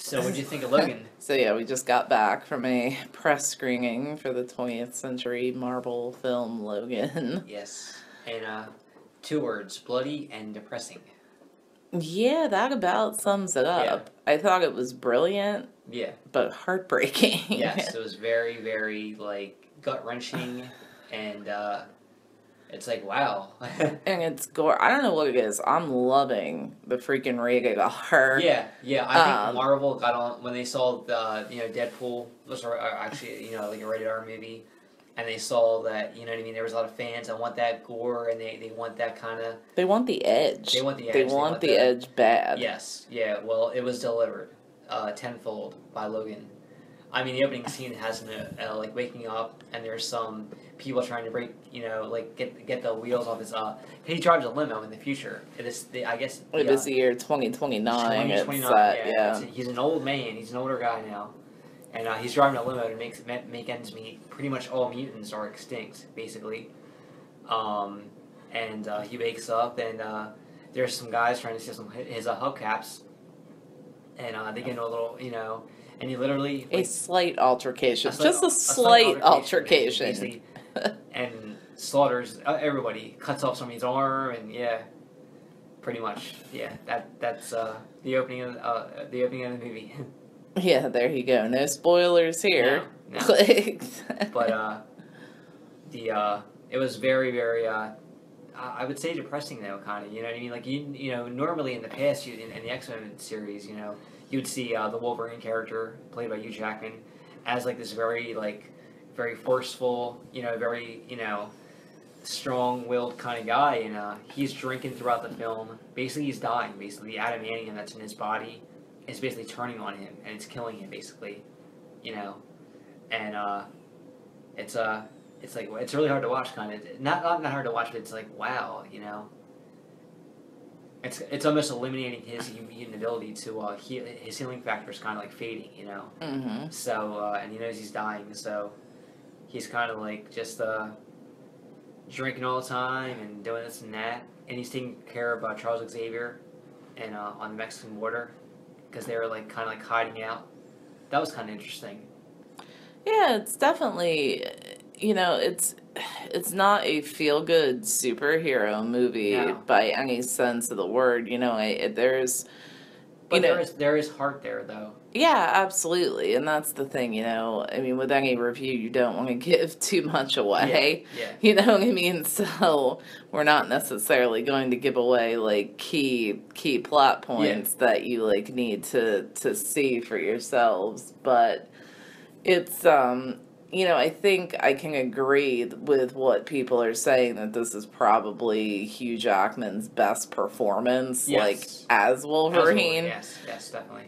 So what'd you think of Logan? So yeah, we just got back from a press screening for the 20th century Marvel film Logan. Yes. And 2 words, bloody and depressing. Yeah, that about sums it up. Yeah. I thought it was brilliant, Yeah. but heartbreaking. Yes, it was very, very, like, gut-wrenching, and it's like, wow. And it's gore. I don't know what it is. I'm loving the freaking Rhaegar. Yeah, I think Marvel got on, when they saw the, Deadpool was actually, like a rated R movie, and they saw that, you know what I mean, there was a lot of fans that want that gore, and they want that kind of... They want the edge. They want the edge. They want the edge bad. Yes, yeah, well, it was delivered tenfold by Logan. I mean, the opening scene has him, like, waking up, and there's some people trying to break, like, get the wheels off his, he drives a limo in the future. It is, I guess... It is the year 2029. 2029, yeah. He's an old man. He's an older guy now. And he's driving a limo to make ends meet. Pretty much all mutants are extinct, basically. And he wakes up, and there's some guys trying to steal his hubcaps. And they get into a little, and he literally... A slight altercation. Just a slight altercation. And slaughters everybody. Cuts off somebody's arm, and yeah, pretty much. Yeah, that's the opening of the movie. Yeah, there you go. No spoilers here. No. But it was very, very I would say depressing though, kind of. You know what I mean? Like normally in the past, in the X-Men series, you would see the Wolverine character played by Hugh Jackman as like this very very forceful, very strong-willed kind of guy, and he's drinking throughout the film. Basically, he's dying. Basically, the adamantium that's in his body is basically turning on him, and it's killing him, basically, and it's like it's really hard to watch, kind of. Not hard to watch, but it's like, wow, It's almost eliminating his mutant ability to his healing factor is kind of like fading, Mm-hmm. So and he knows he's dying, so he's kind of like just drinking all the time and doing this and that, and he's taking care of Charles Xavier and on the Mexican border because they were like kind of like hiding out. That was kind of interesting. Yeah, it's definitely, it's not a feel-good superhero movie by any sense of the word. There's... But there is heart there, though. Yeah, absolutely. And that's the thing, I mean, with any review, you don't want to give too much away. Yeah. You know what I mean? So we're not necessarily going to give away, like, key plot points that you, like, need to see for yourselves. But it's, I think I can agree with what people are saying, that this is probably Hugh Jackman's best performance, like, as Wolverine. Yes, definitely.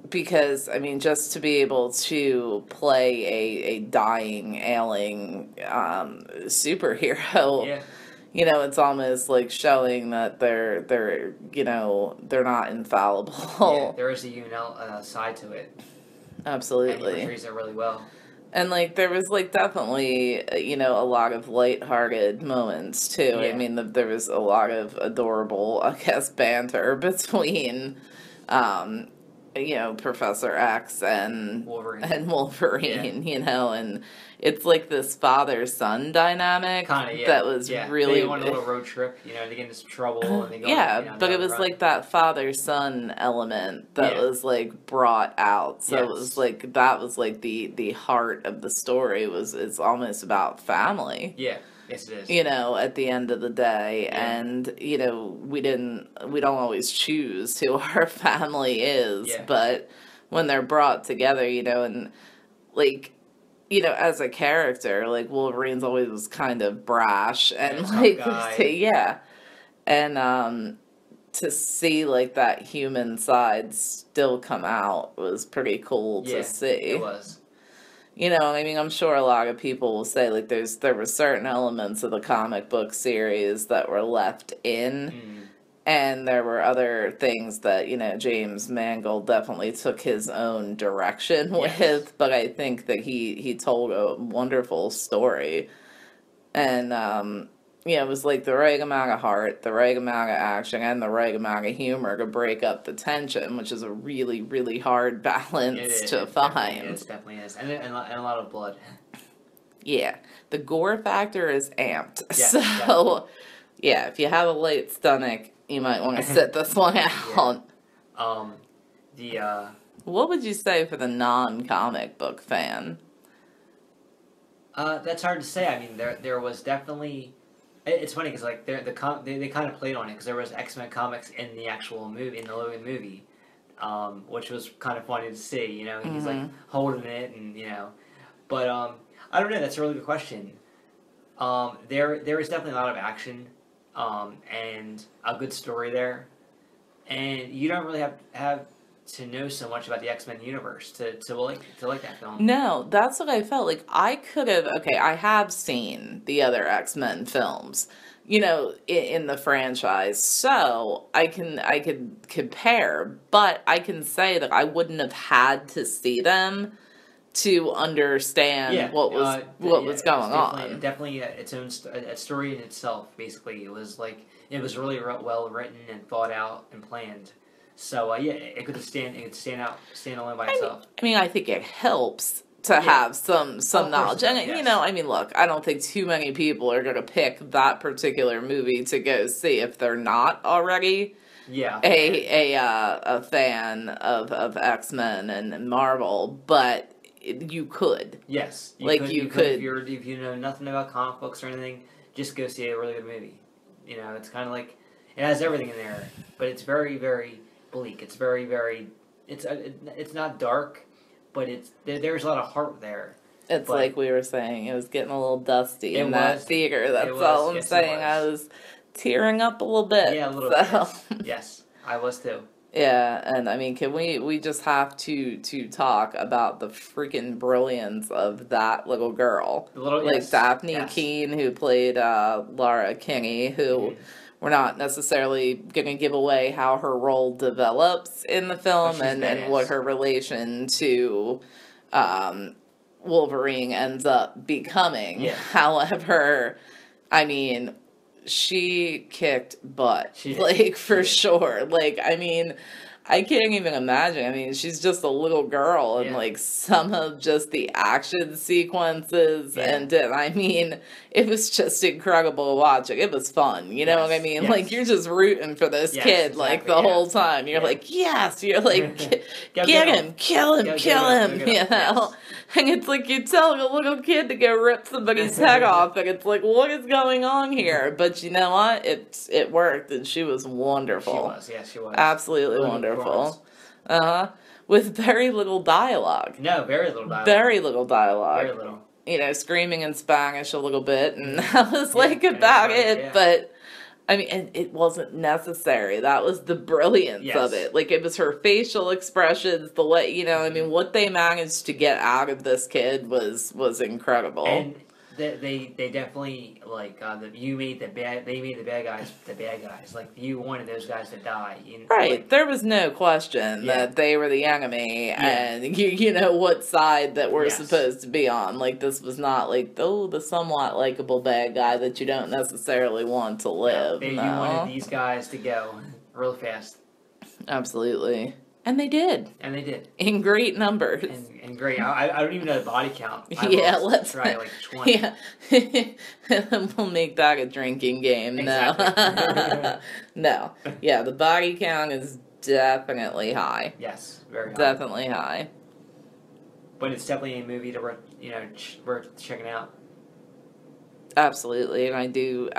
Because, I mean, just to be able to play a dying, ailing superhero, it's almost like showing that they're not infallible. Yeah, there is a UNL side to it. Absolutely. And he portrays it really well. And, like, there was, like, definitely, a lot of lighthearted moments, too. Yeah. I mean, there was a lot of adorable, I guess, banter between, Professor X and Wolverine, and it's, like, this father-son dynamic that was really... They went on a little road trip, to get into some trouble. And they go, but it was, like, that father-son element that was, like, brought out. So it was, like, that was, like, the heart of the story it's almost about family. Yeah. Yes, it is. At the end of the day. Yeah. And, we don't always choose who our family is, but when they're brought together, and, like, as a character, like, Wolverine's always was kind of brash and, like, and, to see, like, that human side still come out was pretty cool to see. It was. I mean, I'm sure a lot of people will say, like, there were certain elements of the comic book series that were left in, and there were other things that, James Mangold definitely took his own direction with, but I think that he told a wonderful story. And, Yeah, it was like the right amount of heart, the right amount of action, and the right amount of humor to break up the tension, which is a really, really hard balance to find. It definitely is. And a lot of blood. Yeah, the gore factor is amped. Yeah, so, definitely. yeah, if you have a light stomach, you might want to sit this one out. What would you say for the non-comic book fan? That's hard to say. I mean, there was definitely. It's funny because like they kind of played on it because there was X-Men comics in the actual movie, in the Logan movie, which was kind of funny to see. You know, he's like holding it, and you know, but I don't know. That's a really good question. There is definitely a lot of action, and a good story there, and you don't really have to know so much about the X-Men universe to like that film. No, that's what I felt like. I could have. Okay, I have seen the other X-Men films, you know, in the franchise, so I could compare. But I can say that I wouldn't have had to see them to understand what was going on. Definitely its own a story in itself. Basically, it was really well written and thought out and planned. So it could stand alone by itself. I think it helps to have some knowledge, and you know, I mean, look, I don't think too many people are going to pick that particular movie to go see if they're not already a fan of X-Men and Marvel, but you could. Yes, you could. If you know nothing about comic books or anything, just go see a really good movie. You know, it's kind of like it has everything in there, but it's very, very bleak. It's very, very. It's not dark, but there's a lot of heart there. It's like we were saying, it was getting a little dusty in that theater. That's all I'm saying. I was tearing up a little bit. Yeah, a little bit. Yes, I was too. Yeah, and I mean, can we just have to talk about the freaking brilliance of that little girl, Daphne Keane, who played Laura Kinney, who we're not necessarily going to give away how her role develops in the film and what her relation to Wolverine ends up becoming. Yeah. However, I mean, she kicked butt, sure. Like, I mean, I can't even imagine. I mean, she's just a little girl, and like some of just the action sequences, and I mean, it was just incredible watching. It was fun, you know what I mean? Like, you're just rooting for this kid, like the whole time. You're like, yes, you're like, get him, kill him, you know? And it's like you're telling a little kid to go rip somebody's head off, and it's like, what is going on here? But you know what? It worked, and she was wonderful. She was. Absolutely wonderful. With very little dialogue. No, very little dialogue. Very little dialogue. Very little. You know, screaming in Spanish a little bit, and that was about it. But I mean, and it wasn't necessary. That was the brilliance of it. Like, it was her facial expressions, the way, you know, I mean, what they managed to get out of this kid was incredible. And they definitely, like, they made the bad guys the bad guys. Like, you wanted those guys to die. Right. Like, there was no question that they were the enemy, and you know what side that we're supposed to be on. Like, this was not like, the somewhat likable bad guy that you don't necessarily want to live. You wanted these guys to go real fast. Absolutely. And they did. In great numbers. And great. I don't even know the body count. Let's try like 20. Yeah. We'll make that a drinking game. Exactly. No. Yeah, the body count is definitely high. Yes, very high. Definitely high. But it's definitely a movie that worth checking out. Absolutely, and I do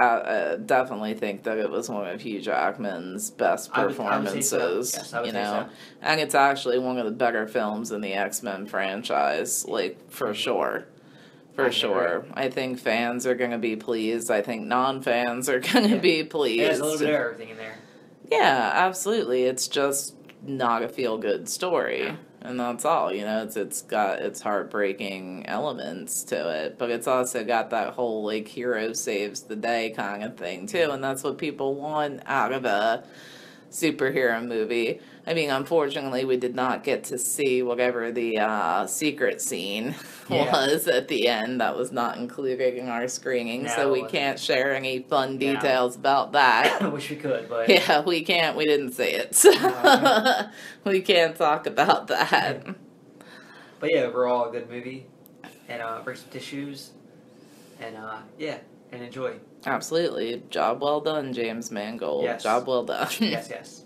definitely think that it was one of Hugh Jackman's best performances. I would say so. Yes, and it's actually one of the better films in the X-Men franchise, like, for sure. For sure. I think fans are going to be pleased. I think non-fans are going to be pleased. There's a little bit of everything in there. Yeah, absolutely. It's just not a feel-good story. Yeah. And that's all, you know, it's got its heartbreaking elements to it, but it's also got that whole, like, hero saves the day kind of thing, too, and that's what people want out of a superhero movie. I mean, unfortunately, we did not get to see whatever the secret scene was at the end. That was not included in our screening, so we can't share any fun details about that. I wish we could, but... Yeah, we can't. We didn't see it. We can't talk about that. But yeah, overall, a good movie. And bring some tissues. And and enjoy. Absolutely. Job well done, James Mangold. Yes. Job well done. Yes, yes.